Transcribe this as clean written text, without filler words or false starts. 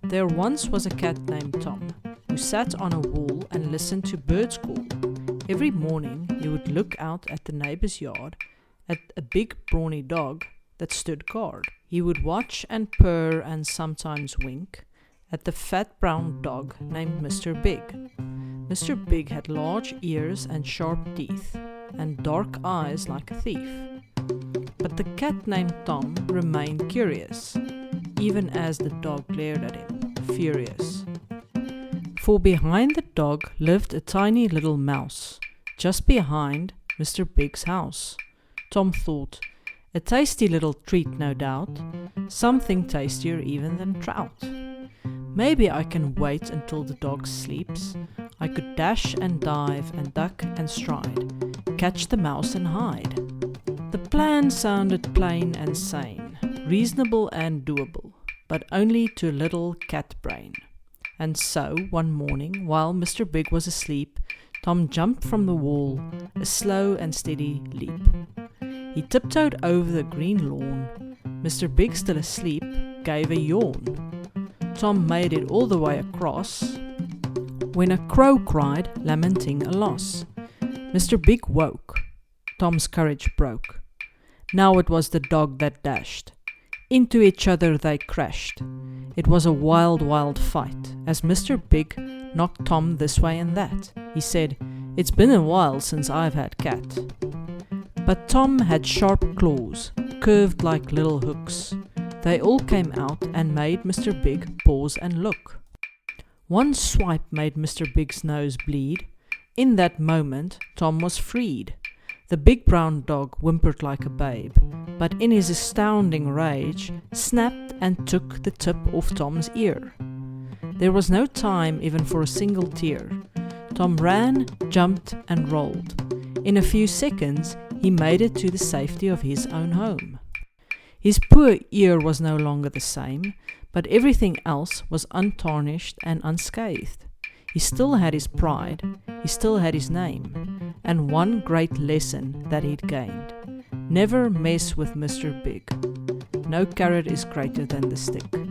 There once was a cat named Tom, who sat on a wall and listened to birds call. Every morning he would look out at the neighbor's yard at a big brawny dog that stood guard. He would watch and purr and sometimes wink at the fat brown dog named Mr. Big. Mr. Big had large ears and sharp teeth, and dark eyes like a thief. But the cat named Tom remained curious, even as the dog glared at him, furious. For behind the dog lived a tiny little mouse, just behind Mr. Big's house. Tom thought, a tasty little treat no doubt, something tastier even than trout. Maybe I can wait until the dog sleeps. I could dash and dive and duck and stride, catch the mouse and hide. The plan sounded plain and sane, reasonable and doable, but only to little cat brain. And so, one morning, while Mr. Big was asleep, Tom jumped from the wall, a slow and steady leap. He tiptoed over the green lawn. Mr. Big, still asleep, gave a yawn. Tom made it all the way across, when a crow cried, lamenting a loss. Mr. Big woke. Tom's courage broke. Now it was the dog that dashed. Into each other they crashed. It was a wild, wild fight, as Mr. Big knocked Tom this way and that. He said, "It's been a while since I've had cat." But Tom had sharp claws, curved like little hooks. They all came out and made Mr. Big pause and look. One swipe made Mr. Big's nose bleed. In that moment, Tom was freed. The big brown dog whimpered like a babe, but in his astounding rage, snapped and took the tip off Tom's ear. There was no time even for a single tear. Tom ran, jumped, and rolled. In a few seconds, he made it to the safety of his own home. His poor ear was no longer the same, but everything else was untarnished and unscathed. He still had his pride, he still had his name, and one great lesson that he'd gained. Never mess with Mr. Big. No carrot is greater than the stick.